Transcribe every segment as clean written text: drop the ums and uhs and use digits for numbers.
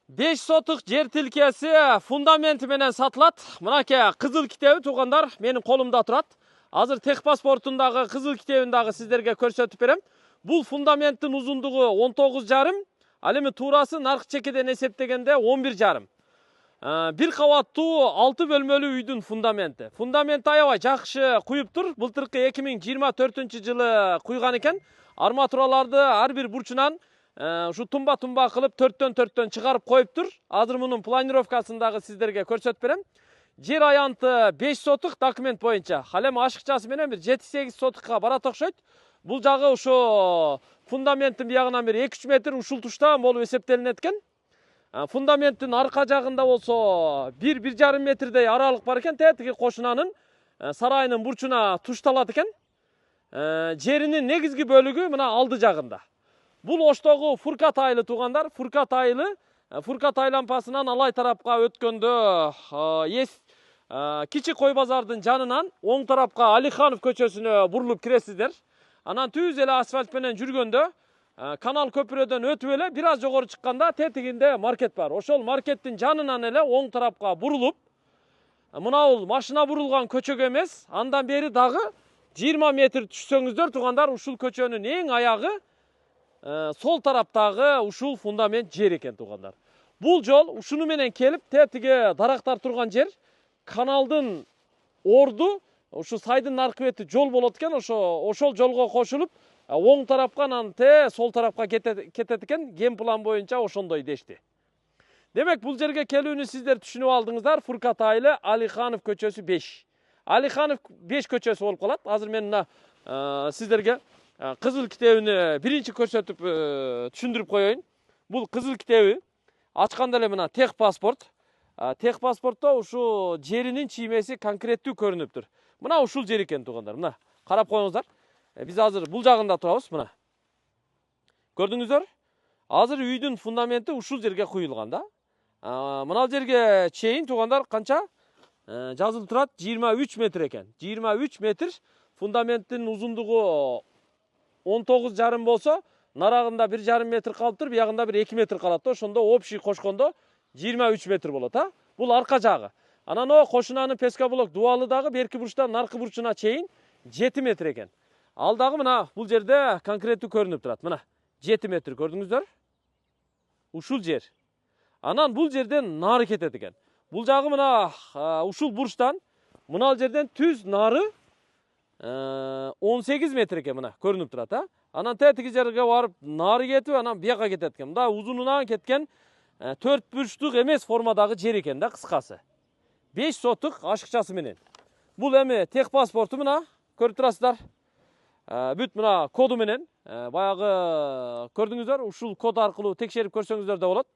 5 сотық жер тилкесі фундаменті менен сатылат. Мынаке кызыл китеби туугандар менин колумда турат. Азыр техпаспортундағы кызыл китебин дагы сиздерге көрсөтүп берем. Бул фундаменттин узундугу 19,5, ал эми туурасы наркы чекеден эсептегенде 11,5. Бир кабаттуу 6 бөлмөлүү үйдүн фундаменти. Фундаменти аябай жакшы куюптур. Былтыркы 2024-жылы куйган экен. Арматураларды ар бир бурчунан ушу тумба кылып 4-4 чыгарып коюптур. Азыр мунун планировкасын дагы сиздерге көрсөтүп берем. Жер аянты 5 сотық документ боюнча. Ал эми ашыкчасы менен бир 7-8 сотукка барат окшойт. Бул жагы ошо фундаменттин биягынан бир 2-3 метр ушул туштан болуп эсептелинет экен. Фундаменттин арка жагында болсо 1-1,5 метрдей аралык бар экен. Тетиги кошунанын сарайынын бурчуна тушталат экен. Жеринин негизги бөлүгү мына алды жагында. Бул оштогу фуркат айылы туугандар. Фуркат айылы фуркат айлампасынан алай тарапка өткөндө кичи кой базардын жанынан оң тарапка Алиханов көчөсүнө бурулуп киресиздер. Анан түз эле асфальт менен жүргөндө канал көпүрөдөн өтүп эле бир аз жогору чыкканда тетигинде маркет бар. Ошол маркеттин жанынан эле оң тарапка бурулуп, мынабул машина бурулган көчөгө эмес, андан бери дагы 20 метр түшсөңүздөр туугандар, ушул көчөнүн эң аягы сол тараптагы ушул фундамент жер экен туугандар. Бул жол ушуну менен келип тетиги дарактар турган жер каналдын орду ушу сайдын наркы бети жол болот экен. Ошол жолго кошулуп оң тарапка анан сол тарапка кетет экен. Ген план боюнча ошондой дешти. Демек бул жерге келүүнү сиздер түшүнүп алдыңыздар. Фуркат айылы Алиханов көчөсү 5. Алиханов 5 көчөсү болуп калат. Азыр мен мына сиздерге кызыл китебини биринчи көрсөтүп түшүндүрүп коеюн. Бул кызыл китеби ачканда эле мына техпаспорт. Техпаспортто ушу жеринин чиймеси конкреттүү көрүнүптүр. Мына ушул жер экен туугандар. Мына карап коюңуздар. Биз азыр бул жагында турабыз. Мына көрдүңүздөр? Азыр үйдүн фундаменти ушул жерге куюлган да. Мына жерге чейин туугандар канча? Жазылып турат 23 метр экен. 23 метр фундаменттин узундугу 19,5 болсо, нарагында 1,5 метр калыптыр, биягында бир 2 метр калат да. Ошондо общий кошкондо 23 метр болот, Бул арка жагы. Анан о кошунанын пескоблок дубалы дагы берки бурчтан наркы бурчуна чейин 7 метр экен. Ал дагы мына бул жерде конкреттүү көрүнүп турат. Мына 7 метр көрдүңүздөр? Ушул жер. Анан бул жерден нары кетет экен. Бул жагы мына ушул бурчтан мына жерден түз нары 18 метр экен, мына көрүнүп турат, Анан тетиги жерге барып нары кетип, анан бияка кетет экен. Мында узунунан кеткен 4 бурчтук эмес формадагы жер экен да, кыскасы. 5 сотук ашыкчасы менен. Бул эми техпаспорту мына көрүп турасыздар. Бүт мына коду менен, баягы көрдүңүздөр, ушул код аркылуу текшерип көрсөңүздөр да болот.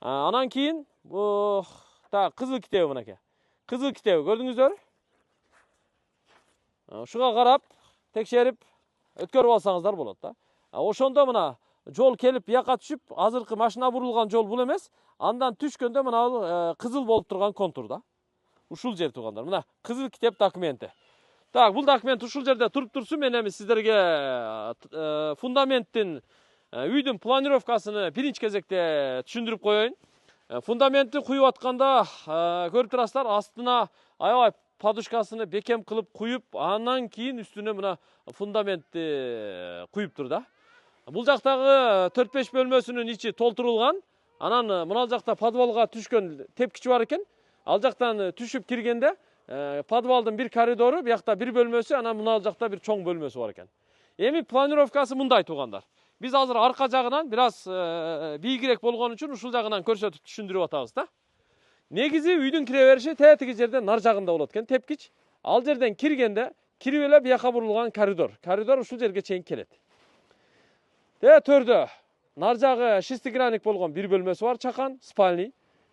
Анан кийин кызыл китеби мынакей. Кызыл китеби көрдүңүздөр? Ушуга карап, текшерип өткөрүп алсаңыздар болот да. Ошондо мына жол келип бияка түшүп, азыркы машина бурулган жол бул эмес. Андан түшкөндө мына кызыл болуп турган контур да. Ушул жер туугандар. Мына кызыл китеп документи. Бул документ ушул жерде туруп турсун. Мен эми сиздерге фундаменттин үйдүн планировкасын биринчи кезекте түшүндүрүп коеюн. Фундаментти куюп атканда көрүп турасыздар, астына аябай подушкасыны бекем кылып куюп, анан кийин үстүнө мына фундаментти куюптур да. Бул жактагы 4-5 бөлмөсүнүн ичи толтурулган. Анан мына жакта подвалга түшкөн тепкичи бар экен. Ал жактан түшүп киргенде подвалдын бир коридору, биякта бир бөлмөсү, анан мына жакта бир чоң бөлмөсү бар экен. Эми планировкасы мындай туугандар. Биз азыр арка жагынан бир аз бийигирээк болгон үчүн ушул жагынан көрсөтүп түшүндүрүп атабыз да. Негизи үйдүн кире бериши тетиги жерден нар жагында болот экен, тепкич. Ал жерден киргенде, кирип эле бияка бурулган коридор. Коридор ушул жерге чейин келет. Төрдө нар жагы шестигранник болгон бир бөлмөсү бар, чакан, спальный.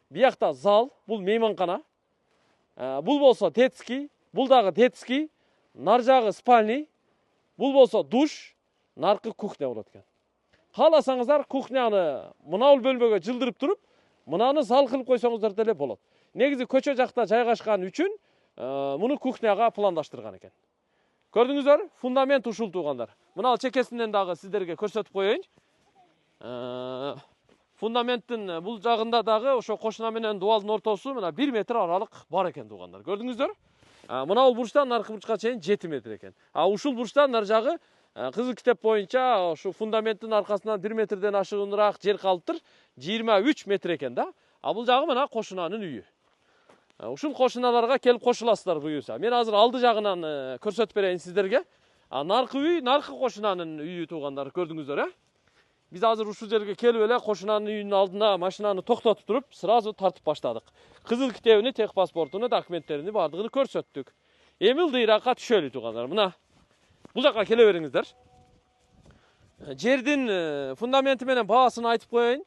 Биякта зал, бул мейманкана. Бул болсо детский, бул дагы детский, нар жагы спальный. Бул болсо душ, наркы кухня болот экен. Кааласаңыздар кухняны мынабул бөлмөгө жылдырып туруп, мынаны зал кылып койсоңуздар деле болот. Негизи көчө жакта жайгашкан үчүн муну кухняга пландаштырган экен. Көрдүңүздөр? Фундамент ушул туугандар. Мына чекесинен дагы сиздерге көрсөтүп коеюн. Фундаменттин бул жагында дагы ошо кошуна менен дубалдын ортосу мына 1 метр аралык бар экен туугандар. Көрдүңүздөр? Мына бул бурчтан наркы бурчка чейин 7 метр экен. Ушул бурчтан нар жагы кызыл китеп боюнча ушу фундаменттин аркасынан 1 метрден ашыгынраак жер калыптыр. 23 метр экен да. Бул жагы мына кошунанын үйү. Ушул кошуналарга келип кошуласыздар буюрса. Мен азыр алды жагынан көрсөтүп берейин сиздерге. Наркы үй, наркы кошунанын үйү туугандар, көрдүңүздөр, Биз азыр ушул жерге келип эле кошунанын үйүнүн алдына машинаны токтотуп туруп, сразу тартып баштадык. Кызыл китебини, техпаспортуну, документтерини бардыгын көрсөттүк. Эми ылдыйракка түшөлү туугандар. Мына бул жакка келе бериңиздер. Жердин фундаменти менен баасын айтып коеюн.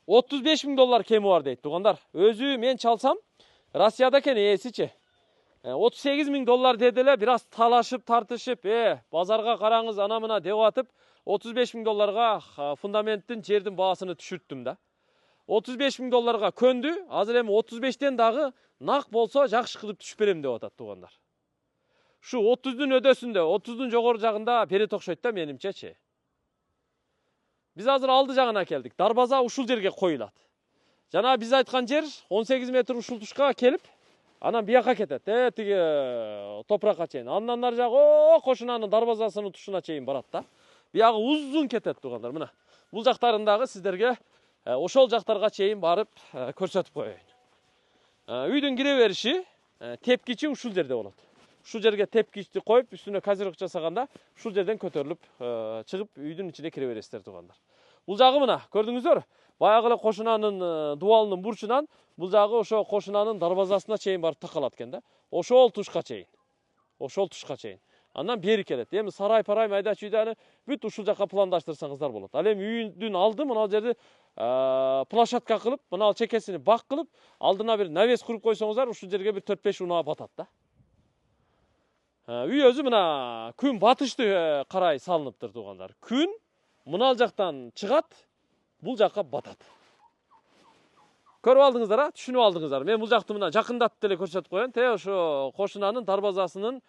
35 000 доллар кеми бар дейт туугандар. Өзү мен чалсам, Россияда экен ээсичи. 38 000 доллар деди эле, бир аз талашып, тартышып, базарга караңыз, ана мына деп атып, 35 000 долларга фундаменттин жердин баасыны түшүрттүм да. 35 000 долларга көндү, азыр эми 35тен дагы нак болсо жакшы кылып түшүп берем деп атат туугандар. Шу 30дун өдөсүндө, 30дун жогору жагында берет окшойт да менимчечи. Биз азыр алды жагына келдик. Дарбаза ушул жерге коюлат. Жана биз айткан жер 18 метр ушул тушка келип, анан бияка кетет. Тиги топуракка чейин. Андан нары жагы кошунанын дарбазасынын тушуна чейин барат да. Биягы узун кетет туугандар. Мына бул жактарындагы сиздерге ошол жактарга чейин барып көрсөтүп коеюн. Үйдүн кире бериши, тепкичи ушул жерде болот. Ушул жерге тепкичти коюп, үстүнө козырык жасаганда ушул жерден көтөрүлүп чыгып үйдүн ичине кире бересиздер туугандар. Бул жагы мына көрдүңүздөр? Баягы эле кошунанын дубалынын бурчунан бул жагы ошо кошунанын дарбазасына чейин барып такалат экен да. Ошол тушка чейин. Ошол тушка чейин. Андан бери келет. Эми сарай-парай майдачы үйдө бүт ушул жакка пландаштырсаңыздар болот. Ал эми үйдүн алды мына жерде площадка кылып, мына чекесини бак кылып, алдына бир навес куруп койсоңуздар, ушул жерге бир 4-5 унаа батат да. Үй өзү мына күн батышты карай салыныптыр туугандар. Күн мына жактан чыгат, бул жакка батат. Көрүп алдыңыздар, түшүнүп алдыңыздар. Мен бул жакты мына жакындатып деле көрсөтүп коеюн. Ошо кошунанын дарбазасынын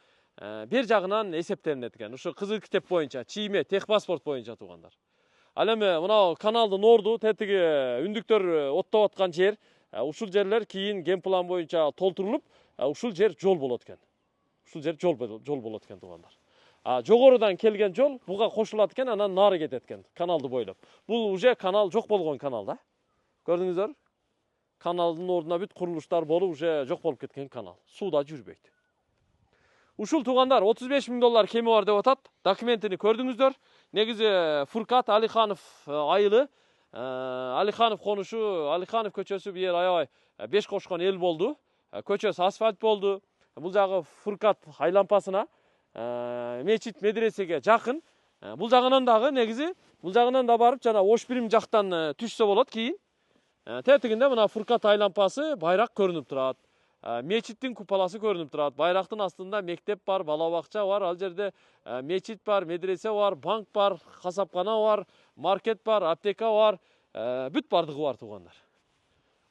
бир жагынан эсептелинет экен. Ошо кызыл китеп боюнча, чийме, техпаспорт боюнча туугандар. Ал эми мына каналдын орду, тетиги үндүктөр оттоп аткан жер, ушул жерлер кийин генплан боюнча толтурулуп, ушул жер жол болот экен. Ушул жер жол болот экен туугандар. Жогорудан келген жол буга кошулат экен, анан нары кетет экен, каналды бойлоп. Бул уже канал жок болгон канал да. Көрдүңүздөр? Каналдын ордуна бүт курулуштар болуп, уже жок болуп кеткен канал. Сууда жүрбөйт. Ушул туугандар 35 000 доллар кеми бар деп атат. Документини көрдүңүздөр. Негизи Фуркат Алиханов айылы, Алиханов конушу, Алиханов көчөсү бир аябай беш кошкон эл болду. Көчөсү асфальт болду. Бул жагы Фуркат айлампасына, мечит медресеге жакын. Бул жагынан дагы негизи, бул жагынан да барып жана Ошбирим жактан түшсө болот кийин. Тетигинде мына Фуркат айлампасы байрак көрүнүп турат. Мечиттин купаласы көрүнүп турат. Байрактын астында мектеп бар, бала бакча бар, ал жерде мечит бар, медресе бар, банк бар, касапкана бар, маркет бар, аптека бар, бүт бардыгы бар туугандар.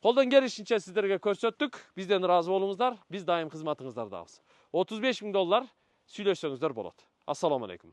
Колдон келишинче сиздерге көрсөттүк. Бизден ыраазы болуңуздар. Биз дайым кызматыңыздардабыз. 35 000 доллар сүйлөшсөңүздөр болот. Ассаламу алейкум.